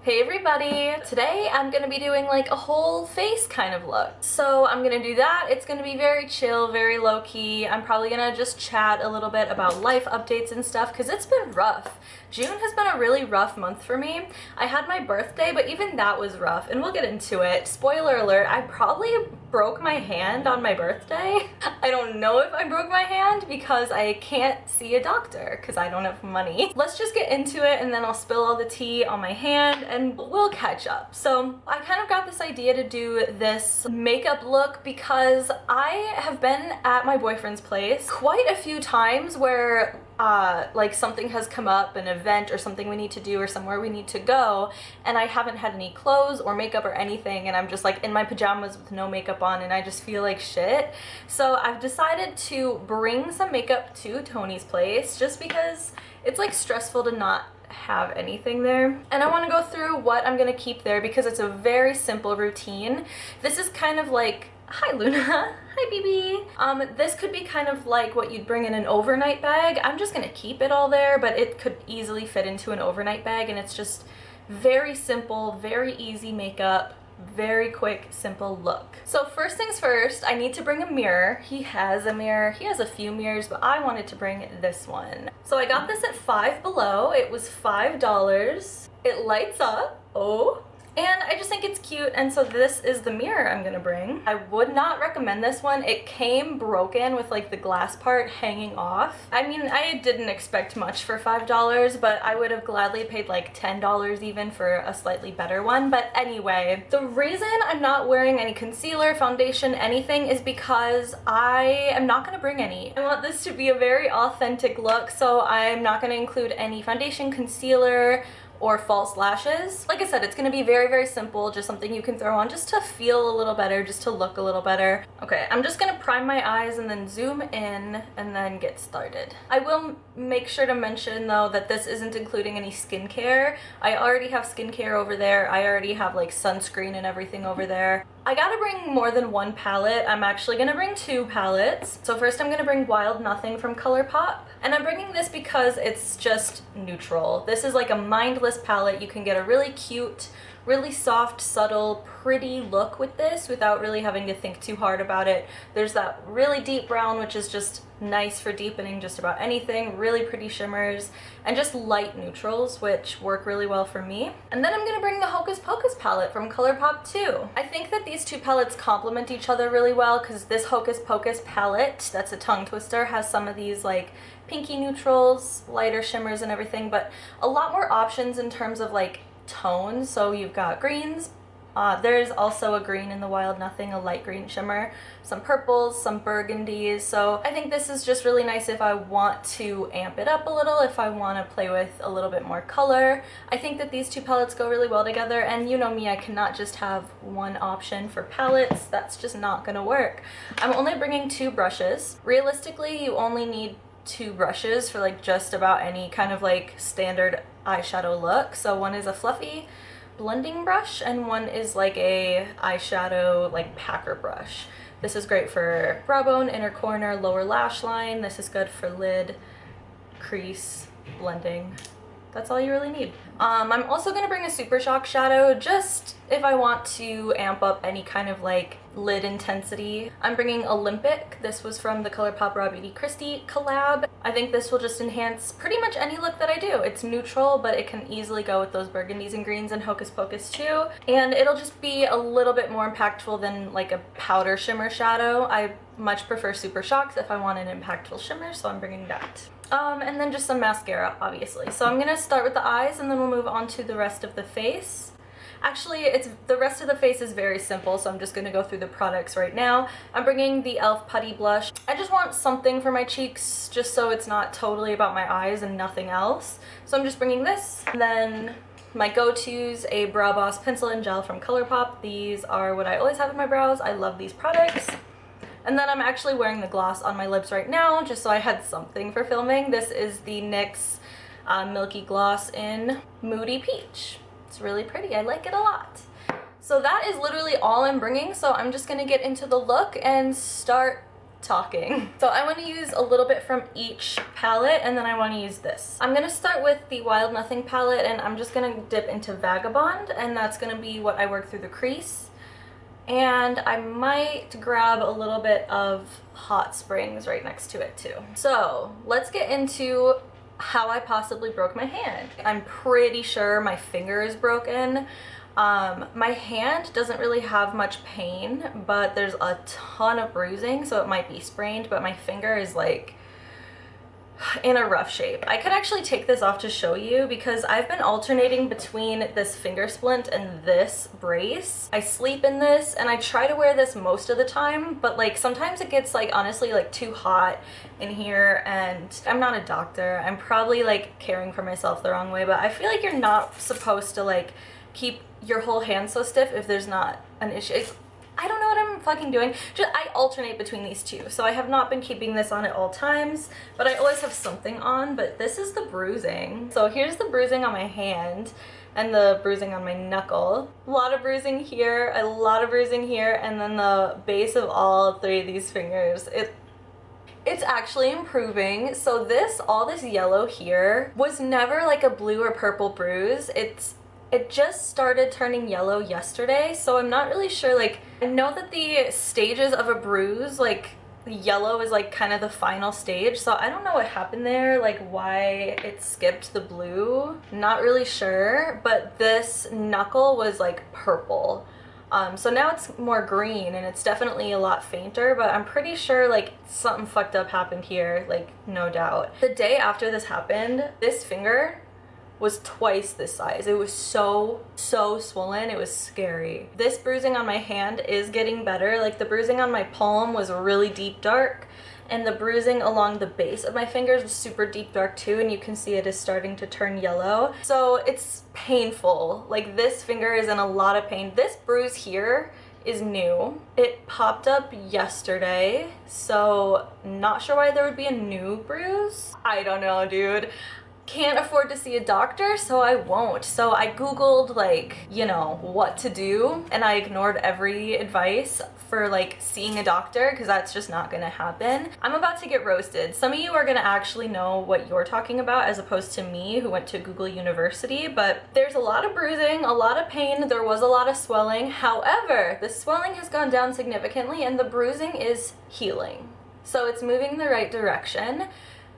Hey everybody! Today I'm gonna be doing like a whole face kind of look. So I'm gonna do that. It's gonna be very chill, very low-key. I'm probably gonna just chat a little bit about life updates and stuff because it's been rough. June has been a really rough month for me. I had my birthday, but even that was rough, and we'll get into it. Spoiler alert, I probably broke my hand on my birthday. I don't know if I broke my hand because I can't see a doctor because I don't have money. Let's just get into it and then I'll spill all the tea on my hand and we'll catch up. So I kind of got this idea to do this makeup look because I have been at my boyfriend's place quite a few times where like something has come up, an event or something we need to do or somewhere we need to go, and I haven't had any clothes or makeup or anything, and I'm just like in my pajamas with no makeup on and I just feel like shit. So I've decided to bring some makeup to Tony's place just because it's like stressful to not have anything there, and I want to go through what I'm gonna keep there because it's a very simple routine. This is kind of like, hi Luna, hi BB. This could be kind of like what you'd bring in an overnight bag. I'm just gonna keep it all there, but it could easily fit into an overnight bag, and it's just very simple, very easy makeup, very quick, simple look. So first things first, I need to bring a mirror. He has a mirror. He has a few mirrors, but I wanted to bring this one. So I got this at Five Below. It was $5. It lights up. Oh. And I just think it's cute, and so this is the mirror I'm gonna bring. I would not recommend this one. It came broken with like the glass part hanging off. I mean, I didn't expect much for $5, but I would have gladly paid like $10 even for a slightly better one. But anyway, the reason I'm not wearing any concealer, foundation, anything is because I am not gonna bring any. I want this to be a very authentic look, so I'm not gonna include any foundation, concealer, or false lashes. Like I said, it's gonna be very, very simple, just something you can throw on just to feel a little better, just to look a little better. Okay, I'm just gonna prime my eyes and then zoom in and then get started. I will make sure to mention though that this isn't including any skincare. I already have skincare over there. I already have like sunscreen and everything over there. I gotta bring more than one palette. I'm actually gonna bring two palettes. So first I'm gonna bring Wild Nothing from ColourPop. And I'm bringing this because it's just neutral. This is like a mindless palette. You can get a really cute, really soft, subtle, pretty look with this without really having to think too hard about it. There's that really deep brown, which is just nice for deepening just about anything, really pretty shimmers, and just light neutrals, which work really well for me. And then I'm gonna bring the Hocus Pocus palette from ColourPop too. I think that these two palettes complement each other really well because this Hocus Pocus palette, that's a tongue twister, has some of these like pinky neutrals, lighter shimmers and everything, but a lot more options in terms of like tones. So you've got greens, there's also a green in the Wild Nothing, a light green shimmer, some purples, some burgundies. So I think this is just really nice if I want to amp it up a little, if I want to play with a little bit more color. I think that these two palettes go really well together, and you know me, I cannot just have one option for palettes. That's just not gonna work. I'm only bringing two brushes. Realistically, you only need two brushes for like just about any kind of like standard eyeshadow look. So one is a fluffy blending brush and one is like a eyeshadow like packer brush. This is great for brow bone, inner corner, lower lash line. This is good for lid, crease, blending. That's all you really need. I'm also gonna bring a Super Shock shadow just if I want to amp up any kind of like lid intensity. I'm bringing Olympic. This was from the ColourPop Raw Beauty Christie collab. I think this will just enhance pretty much any look that I do. It's neutral, but it can easily go with those burgundies and greens and Hocus Pocus too. And it'll just be a little bit more impactful than like a powder shimmer shadow. I much prefer Super Shocks if I want an impactful shimmer, so I'm bringing that. And then just some mascara, obviously. So I'm gonna start with the eyes and then we'll move on to the rest of the face. Actually, the rest of the face is very simple, so I'm just gonna go through the products right now. I'm bringing the e.l.f. Putty Blush. I just want something for my cheeks, just so it's not totally about my eyes and nothing else. So I'm just bringing this. And then my go-tos, a Brow Boss Pencil and Gel from ColourPop. These are what I always have in my brows. I love these products. And then I'm actually wearing the gloss on my lips right now, just so I had something for filming. This is the NYX Milky Gloss in Moody Peach. It's really pretty. I like it a lot. So that is literally all I'm bringing, so I'm just gonna get into the look and start talking. So I want to use a little bit from each palette, and then I want to use this. I'm going to start with the Wild Nothing palette, and I'm just going to dip into Vagabond, and that's going to be what I work through the crease. And I might grab a little bit of Hot Springs right next to it too. So let's get into how I possibly broke my hand. I'm pretty sure my finger is broken. My hand doesn't really have much pain, but there's a ton of bruising, so it might be sprained, but my finger is like in a rough shape. I could actually take this off to show you because I've been alternating between this finger splint and this brace. I sleep in this and I try to wear this most of the time, but like sometimes it gets like honestly like too hot in here, and I'm not a doctor. I'm probably like caring for myself the wrong way, but I feel like you're not supposed to like keep your whole hand so stiff if there's not an issue. I don't know what I'm fucking doing. I alternate between these two. So I have not been keeping this on at all times, but I always have something on. But this is the bruising. So here's the bruising on my hand and the bruising on my knuckle. A lot of bruising here, a lot of bruising here, and then the base of all three of these fingers. It's actually improving. So all this yellow here was never like a blue or purple bruise. It just started turning yellow yesterday, so I'm not really sure. Like, I know that the stages of a bruise, like yellow is like kind of the final stage, so I don't know what happened there, like why it skipped the blue. Not really sure, but this knuckle was like purple. So now it's more green and it's definitely a lot fainter, but I'm pretty sure like something fucked up happened here, like no doubt. The day after this happened, this finger was twice this size. It was so swollen. It was scary. This bruising on my hand is getting better. Like the bruising on my palm was really deep dark, and the bruising along the base of my fingers was super deep dark too, and you can see it is starting to turn yellow. So it's painful. Like this finger is in a lot of pain. This bruise here is new. It popped up yesterday, so not sure why there would be a new bruise. I don't know, dude. Can't afford to see a doctor, so I won't. So I googled like, you know, what to do, and I ignored every advice for like seeing a doctor because that's just not gonna happen. I'm about to get roasted. Some of you are gonna actually know what you're talking about as opposed to me who went to Google University, but there's a lot of bruising, a lot of pain, there was a lot of swelling. However, the swelling has gone down significantly and the bruising is healing. So it's moving in the right direction,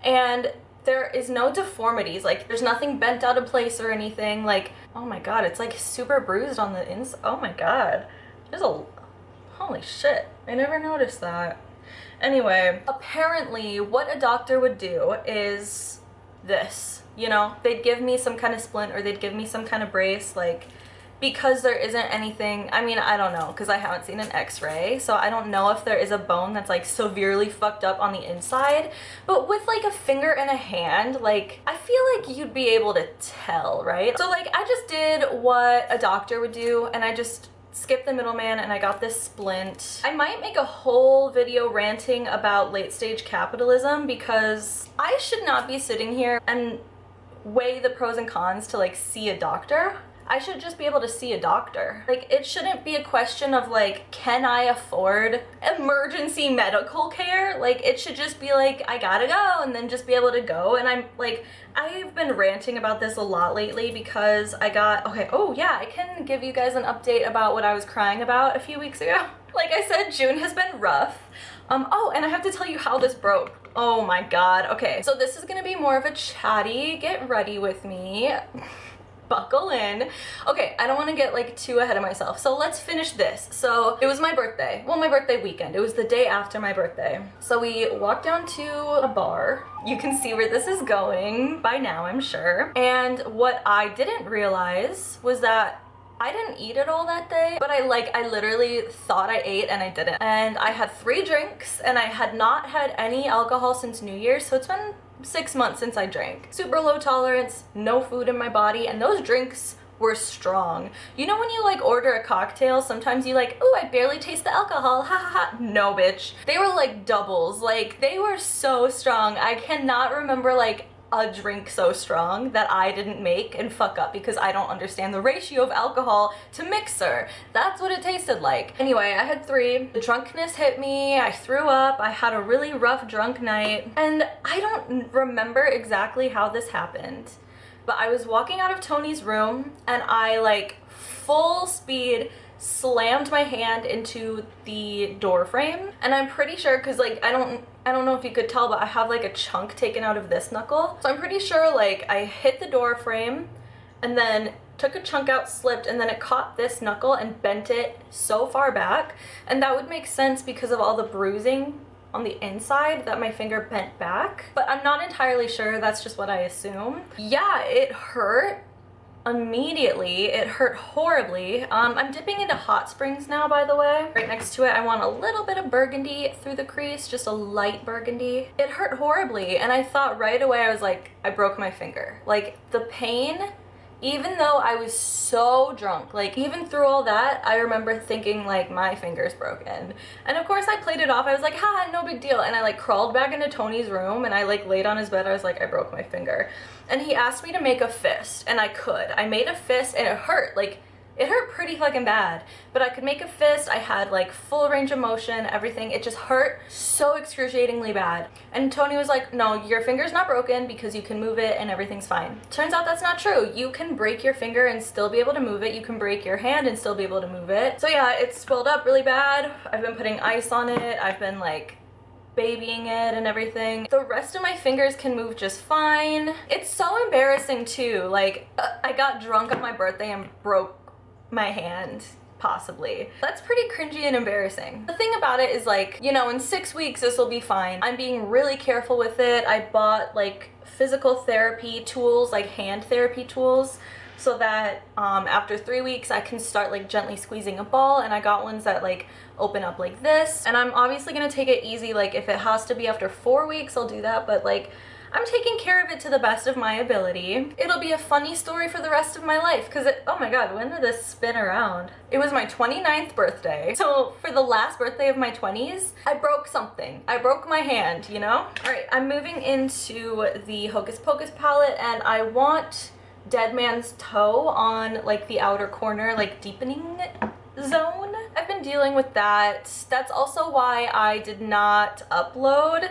and there is no deformities. Like there's nothing bent out of place or anything. Like, oh my god, it's like super bruised on the inside. Oh my god, holy shit, I never noticed that. Anyway, apparently what a doctor would do is this, you know, they'd give me some kind of splint or they'd give me some kind of brace, like, because there isn't anything. I mean, I don't know, because I haven't seen an x-ray, so I don't know if there is a bone that's like severely fucked up on the inside, but with like a finger and a hand, like I feel like you'd be able to tell, right? So like I just did what a doctor would do, and I just skipped the middleman and I got this splint. I might make a whole video ranting about late stage capitalism because I should not be sitting here and weigh the pros and cons to like see a doctor. I should just be able to see a doctor. Like, it shouldn't be a question of like, can I afford emergency medical care? Like, it should just be like, I gotta go, and then just be able to go. And I'm like, I've been ranting about this a lot lately because I got, okay, oh yeah, I can give you guys an update about what I was crying about a few weeks ago. Like I said, June has been rough. Oh, and I have to tell you how this broke. Oh my god. Okay, so this is gonna be more of a chatty, get ready with me. Buckle in. Okay, I don't want to get like too ahead of myself, so let's finish this. So it was my birthday, well, my birthday weekend. It was the day after my birthday. So we walked down to a bar. You can see where this is going by now, I'm sure. And what I didn't realize was that I didn't eat it all that day, but I literally thought I ate and I didn't. And I had 3 drinks and I had not had any alcohol since New Year's, so it's been 6 months since I drank. Super low tolerance, no food in my body, and those drinks were strong. You know when you like order a cocktail, sometimes you like, oh, I barely taste the alcohol, ha ha ha. No, bitch. They were like doubles. Like, they were so strong. I cannot remember like a drink so strong that I didn't make and fuck up because I don't understand the ratio of alcohol to mixer. That's what it tasted like. Anyway, I had 3. The drunkenness hit me, I threw up, I had a really rough drunk night, and I don't remember exactly how this happened, but I was walking out of Tony's room and I like full speed slammed my hand into the door frame, and I'm pretty sure, because like I don't know if you could tell, but I have like a chunk taken out of this knuckle, so I'm pretty sure like I hit the door frame and then took a chunk out, slipped, and then it caught this knuckle and bent it so far back, and that would make sense because of all the bruising on the inside that my finger bent back, but I'm not entirely sure. That's just what I assume. Yeah, it hurt immediately. It hurt horribly. I'm dipping into hot springs now, by the way. Right next to it, I want a little bit of burgundy through the crease, just a light burgundy. It hurt horribly, and I thought right away, I was like, I broke my finger. Like, the pain, even though I was so drunk, like even through all that, I remember thinking like my finger's broken. And of course I played it off. I was like, ha, no big deal. And I like crawled back into Tony's room and I like laid on his bed. I was like, I broke my finger. And he asked me to make a fist, and I could. I made a fist and it hurt. Like, it hurt pretty fucking bad, but I could make a fist. I had like full range of motion, everything. It just hurt so excruciatingly bad. And Tony was like, no, your finger's not broken because you can move it and everything's fine. Turns out that's not true. You can break your finger and still be able to move it. You can break your hand and still be able to move it. So yeah, it swelled up really bad. I've been putting ice on it. I've been like babying it and everything. The rest of my fingers can move just fine. It's so embarrassing too. Like, I got drunk on my birthday and broke my hand, possibly. That's pretty cringy and embarrassing. The thing about it is like, you know, in 6 weeks this will be fine. I'm being really careful with it. I bought like physical therapy tools, like hand therapy tools, so that after 3 weeks I can start like gently squeezing a ball, and I got ones that like open up like this. And I'm obviously gonna take it easy. Like, if it has to be after 4 weeks, I'll do that, but like, I'm taking care of it to the best of my ability. It'll be a funny story for the rest of my life, because oh my god, when did this spin around? It was my 29th birthday. So for the last birthday of my 20s, I broke something. I broke my hand, you know? Alright, I'm moving into the Hocus Pocus palette, and I want Dead Man's Toe on like the outer corner, like deepening zone. I've been dealing with that. That's also why I did not upload.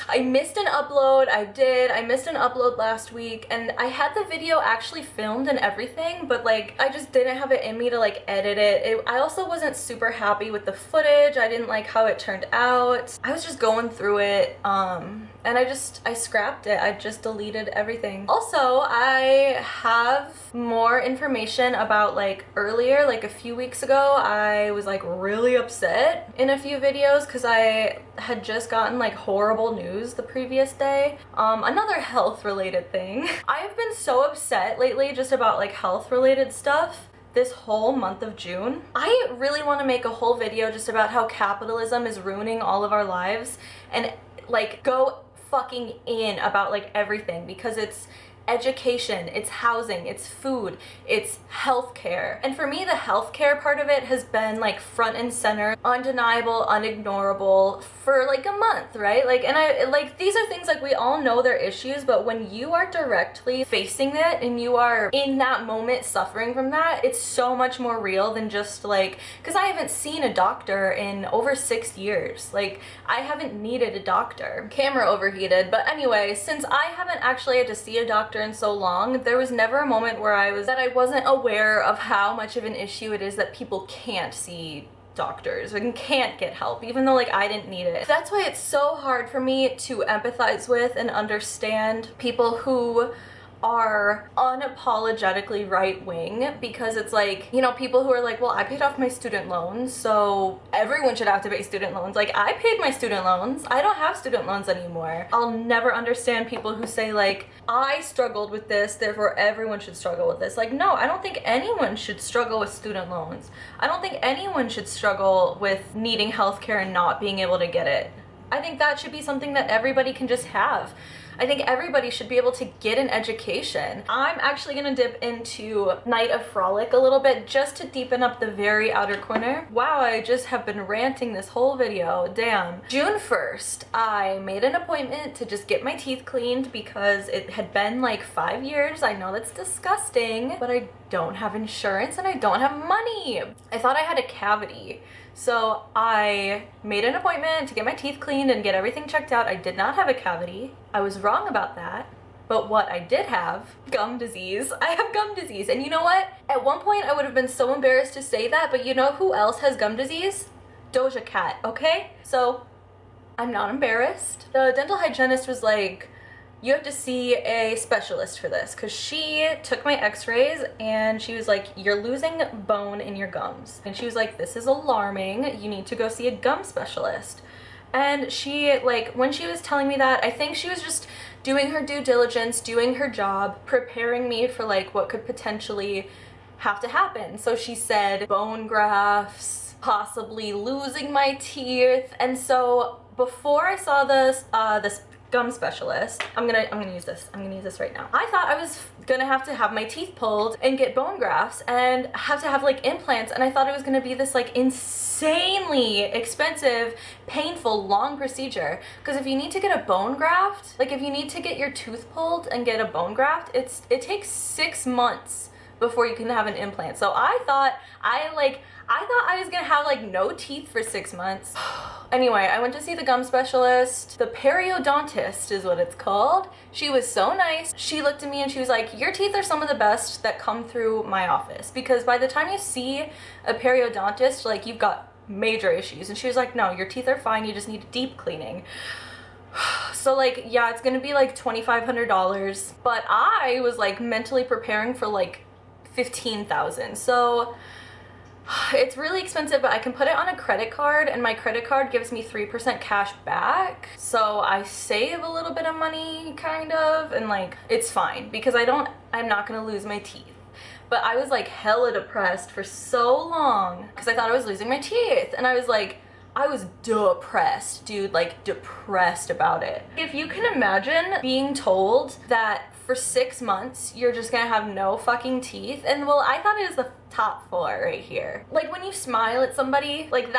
I missed an upload. I missed an upload last week, and I had the video actually filmed and everything, but like I just didn't have it in me to like edit it. I also wasn't super happy with the footage. I didn't like how it turned out. I was just going through it, and I scrapped it. I just deleted everything. Also, I have more information about like earlier, like a few weeks ago, I was like really upset in a few videos because I had just gotten like horrible news the previous day. Another health related thing. I've been so upset lately just about like health related stuff this whole month of June. I really want to make a whole video just about how capitalism is ruining all of our lives, and like go fucking in about like everything, because it's education, it's housing, it's food, it's healthcare. And for me, the healthcare part of it has been like front and center, undeniable, unignorable for like a month, right? Like, and I like, these are things like we all know they're issues, but when you are directly facing it and you are in that moment suffering from that, it's so much more real than just like, because I haven't seen a doctor in over 6 years. Like, I haven't needed a doctor. Camera overheated, but anyway, since I haven't actually had to see a doctor in so long, there was never a moment where I wasn't aware of how much of an issue it is that people can't see doctors and can't get help, even though like I didn't need it. That's why it's so hard for me to empathize with and understand people who are unapologetically right-wing, because it's like, you know, people who are like, well, I paid off my student loans, so everyone should have to pay student loans. Like, I paid my student loans. I don't have student loans anymore. I'll never understand people who say like, I struggled with this, therefore everyone should struggle with this. Like, no, I don't think anyone should struggle with student loans. I don't think anyone should struggle with needing healthcare and not being able to get it. I think that should be something that everybody can just have. I think everybody should be able to get an education. I'm actually gonna dip into Night of Frolic a little bit just to deepen up the very outer corner. Wow, I just have been ranting this whole video, damn. June 1st, I made an appointment to just get my teeth cleaned because it had been like 5 years. I know that's disgusting, but I don't have insurance and I don't have money. I thought I had a cavity. So I made an appointment to get my teeth cleaned and get everything checked out. I did not have a cavity. I was wrong about that. But what I did have, gum disease. I have gum disease. And you know what? At one point I would have been so embarrassed to say that, but you know who else has gum disease? Doja Cat, okay? So I'm not embarrassed. The dental hygienist was like, you have to see a specialist for this, because she took my x-rays and she was like, you're losing bone in your gums. And she was like, this is alarming. You need to go see a gum specialist. And she, like, when she was telling me that, I think she was just doing her due diligence, doing her job, preparing me for like what could potentially have to happen. So she said bone grafts, possibly losing my teeth. And so before I saw this gum specialist, I'm gonna use this right now. I thought I was gonna have my teeth pulled and get bone grafts and have to have like implants, and I thought it was gonna be this like insanely expensive, painful, long procedure. Because if you need to get a bone graft, like if you need to get your tooth pulled and get a bone graft, it takes 6 months before you can have an implant. So I thought I was gonna have like no teeth for 6 months. Anyway, I went to see the gum specialist. The periodontist is what it's called. She was so nice. She looked at me and she was like, your teeth are some of the best that come through my office, because by the time you see a periodontist, like, you've got major issues. And she was like, no, your teeth are fine, you just need deep cleaning. So like, yeah, it's gonna be like $2,500, but I was like mentally preparing for like 15,000. So it's really expensive, but I can put it on a credit card, and my credit card gives me 3% cash back. So I save a little bit of money, kind of, and like, it's fine because I'm not gonna lose my teeth. But I was like hella depressed for so long because I thought I was losing my teeth, and I was depressed, dude, like depressed about it. If you can imagine being told that for 6 months you're just gonna have no fucking teeth, and well, I thought it was the top 4 right here. Like when you smile at somebody, like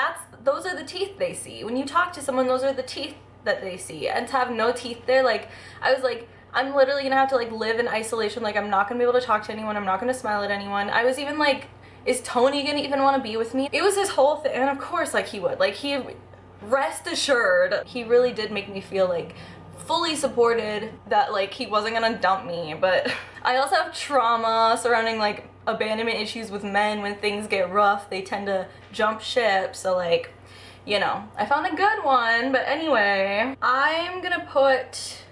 those are the teeth they see. When you talk to someone, those are the teeth that they see. And to have no teeth there, like, I was like, I'm literally gonna have to like live in isolation. Like, I'm not gonna be able to talk to anyone. I'm not gonna smile at anyone. I was even like, is Tony gonna even want to be with me? It was his whole thing, and of course, like, he would. Like, rest assured, he really did make me feel like fully supported, that like he wasn't gonna dump me. But I also have trauma surrounding like abandonment issues with men. When things get rough, they tend to jump ship. So like, you know, I found a good one. But anyway, I'm gonna put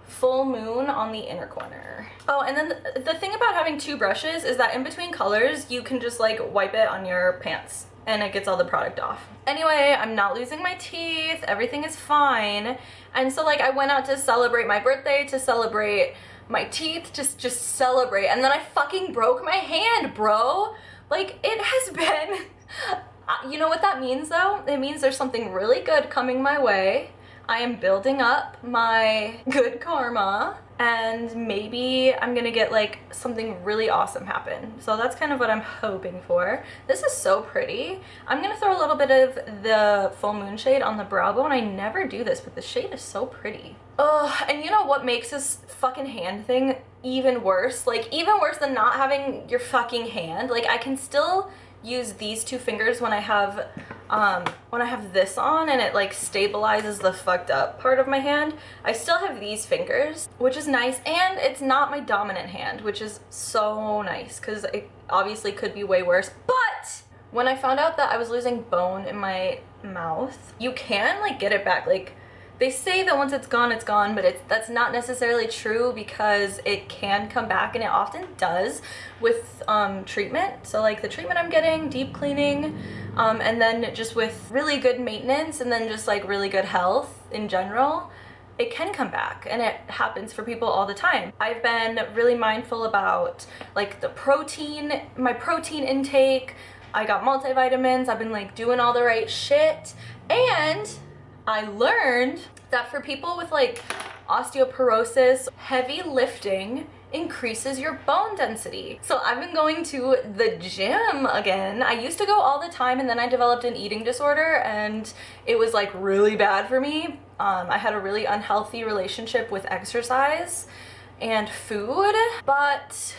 full moon on the inner corner. Oh, and then the thing about having 2 brushes is that in between colors, you can just like wipe it on your pants and it gets all the product off. Anyway, I'm not losing my teeth. Everything is fine. And so like, I went out to celebrate my birthday, to celebrate my teeth, just celebrate. And then I fucking broke my hand, bro. Like, it has been, you know what that means though? It means there's something really good coming my way. I am building up my good karma, and maybe I'm gonna get like something really awesome happen. So that's kind of what I'm hoping for. This is so pretty. I'm gonna throw a little bit of the full moon shade on the brow bone. I never do this, but the shade is so pretty. Ugh, and you know what makes this fucking hand thing even worse? Like, even worse than not having your fucking hand. Like, I can still use these 2 fingers when I have this on, and it like stabilizes the fucked up part of my hand. I still have these fingers, which is nice, and it's not my dominant hand, which is so nice because it obviously could be way worse. But when I found out that I was losing bone in my mouth, you can like get it back. Like, they say that once it's gone, but that's not necessarily true, because it can come back, and it often does with treatment. So like the treatment I'm getting, deep cleaning, and then just with really good maintenance, and then just like really good health in general, it can come back, and it happens for people all the time. I've been really mindful about like my protein intake. I got multivitamins. I've been like doing all the right shit, and I learned that for people with like osteoporosis. Heavy lifting increases your bone density. So I've been going to the gym again. I used to go all the time, and then I developed an eating disorder, and it was like really bad for me. I had a really unhealthy relationship with exercise and food, but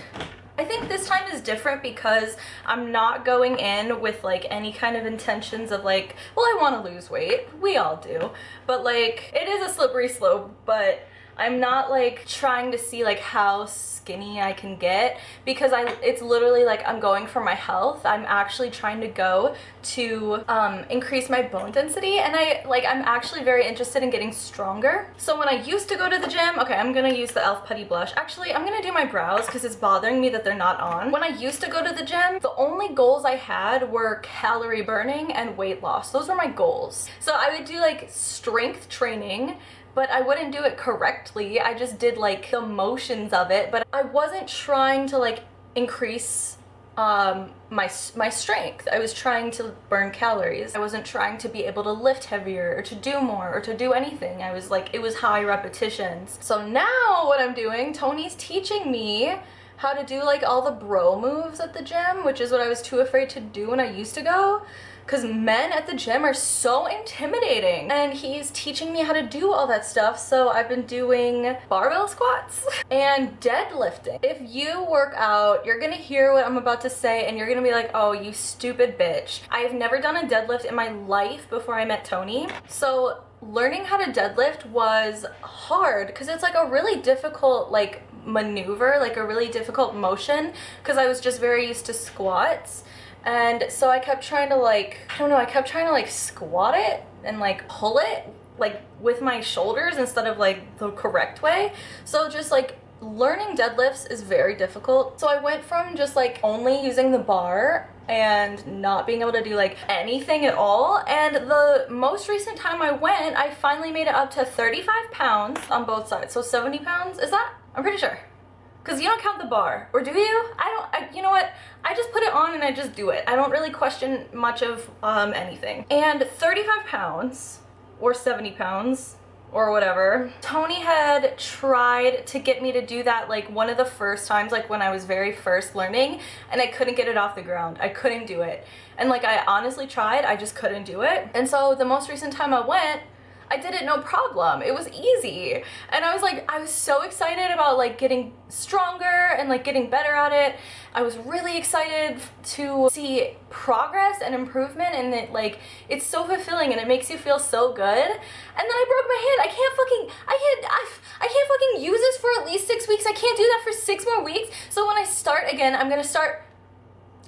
I think this time is different because I'm not going in with like any kind of intentions of like, well, I want to lose weight. We all do. But like, it is a slippery slope, but I'm not like trying to see like how skinny I can get, because it's literally like I'm going for my health. I'm actually trying to go to increase my bone density, and I'm actually very interested in getting stronger. So when I used to go to the gym, okay, I'm gonna use the e.l.f. Putty Blush. Actually, I'm gonna do my brows because it's bothering me that they're not on. When I used to go to the gym, the only goals I had were calorie burning and weight loss. Those were my goals. So I would do like strength training, but I wouldn't do it correctly. I just did like the motions of it, but I wasn't trying to like increase my strength. I was trying to burn calories. I wasn't trying to be able to lift heavier or to do more or to do anything. I was like, it was high repetitions. So now what I'm doing, Tony's teaching me how to do like all the bro moves at the gym, which is what I was too afraid to do when I used to go, because men at the gym are so intimidating, and he's teaching me how to do all that stuff. So I've been doing barbell squats and deadlifting. If you work out, you're gonna hear what I'm about to say and you're gonna be like, oh, you stupid bitch. I've never done a deadlift in my life before I met Tony. So learning how to deadlift was hard because it's like a really difficult like maneuver, like a really difficult motion, because I was just very used to squats. And so I kept trying to like, I don't know, I kept trying to like squat it and like pull it like with my shoulders instead of like the correct way. So just like learning deadlifts is very difficult. So I went from just like only using the bar and not being able to do like anything at all. And the most recent time I went, I finally made it up to 35 pounds on both sides. So 70 pounds, is that? I'm pretty sure. Because you don't count the bar, or do you? You know what? I just put it on and I just do it. I don't really question much of anything. And 35 pounds, or 70 pounds, or whatever. Tony had tried to get me to do that like one of the first times, like when I was very first learning, and I couldn't get it off the ground. I couldn't do it. And like I honestly tried, I just couldn't do it. And so the most recent time I went, I did it no problem. It was easy. And I was so excited about like getting stronger and like getting better at it. I was really excited to see progress and improvement, and it's so fulfilling and it makes you feel so good. And then I broke my hand. I can't fucking use this for at least 6 weeks. I can't do that for 6 more weeks. So when I start again, I'm gonna start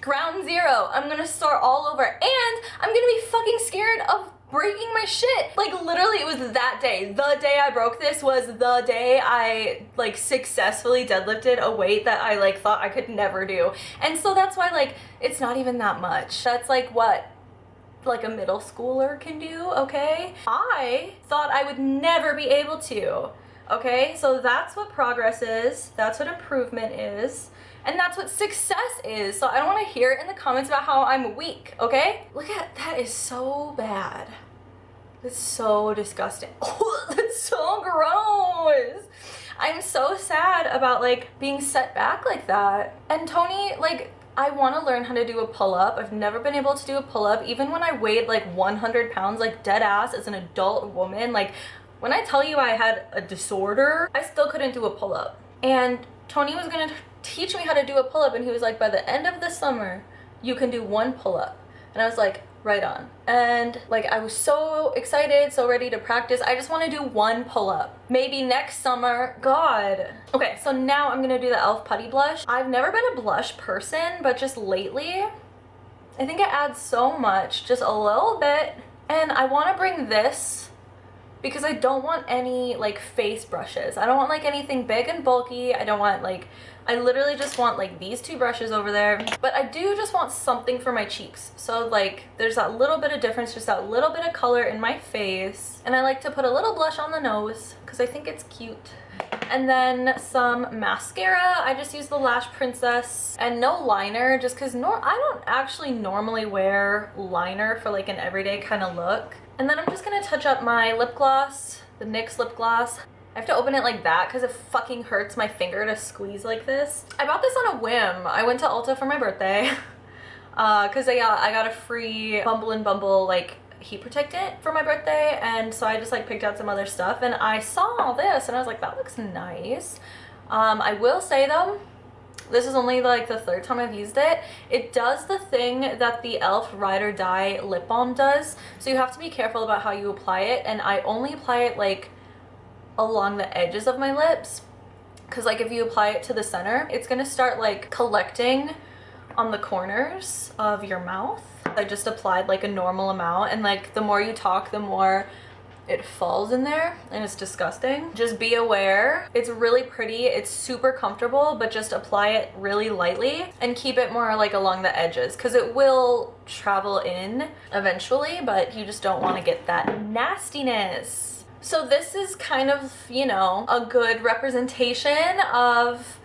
ground zero. I'm gonna start all over, and I'm gonna be fucking scared of breaking my shit. Like literally it was that day. The day I broke this was the day I like successfully deadlifted a weight that I like thought I could never do. And so that's why like it's not even that much. That's like what like a middle schooler can do, okay? I thought I would never be able to, okay? So that's what progress is. That's what improvement is. And that's what success is. So I don't want to hear it in the comments about how I'm weak, okay? Look at that, is so bad. It's so disgusting. Oh, that's so gross. I'm so sad about like being set back like that. And Tony, like, I want to learn how to do a pull-up. I've never been able to do a pull-up, even when I weighed like 100 pounds, like dead ass as an adult woman. Like when I tell you I had a disorder, I still couldn't do a pull-up. And Tony was gonna teach me how to do a pull-up, and he was like, by the end of the summer you can do 1 pull-up. And I was like, right on. And like I was so excited, so ready to practice. I just want to do 1 pull-up, maybe next summer. God. Okay, so now I'm gonna do the e.l.f. Putty Blush. I've never been a blush person, but just lately I think it adds so much, just a little bit. And I want to bring this because I don't want any like face brushes. I don't want like anything big and bulky. I don't want like, I literally just want like these 2 brushes over there. But I do just want something for my cheeks. So like there's that little bit of difference, just that little bit of color in my face. And I like to put a little blush on the nose because I think it's cute. And then some mascara. I just use the Lash Princess, and no liner, just because I don't actually normally wear liner for like an everyday kind of look. And then I'm just gonna touch up my lip gloss, the NYX lip gloss. I have to open it like that because it fucking hurts my finger to squeeze like this. I bought this on a whim. I went to Ulta for my birthday because I got a free Bumble and Bumble like heat protectant for my birthday, and so I just like picked out some other stuff and I saw all this and I was like, that looks nice. I will say though, this is only like the third time I've used it. It does the thing that the e.l.f. Ride or Die lip balm does, so you have to be careful about how you apply it, and I only apply it like along the edges of my lips, because like if you apply it to the center, it's gonna start like collecting on the corners of your mouth. I just applied like a normal amount, and like the more you talk, the more it falls in there, and it's disgusting. Just be aware. It's really pretty, it's super comfortable, but just apply it really lightly and keep it more like along the edges, because it will travel in eventually, but you just don't want to get that nastiness. So this is kind of, you know, a good representation of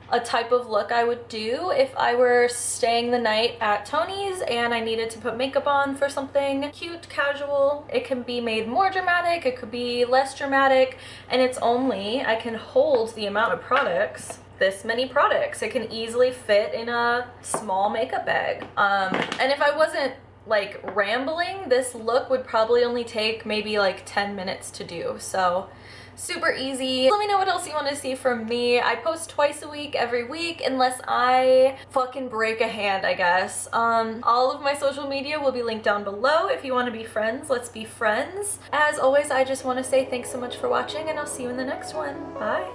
a type of look I would do if I were staying the night at Tony's and I needed to put makeup on for something cute, casual. It can be made more dramatic, it could be less dramatic, and it's only, I can hold the amount of products, this many products. It can easily fit in a small makeup bag. And if I wasn't like rambling, this look would probably only take maybe like 10 minutes to do. So super easy. Let me know what else you want to see from me. I post twice a week, every week, unless I fucking break a hand, I guess. All of my social media will be linked down below. If you want to be friends, let's be friends. As always, I just want to say thanks so much for watching, and I'll see you in the next one. Bye.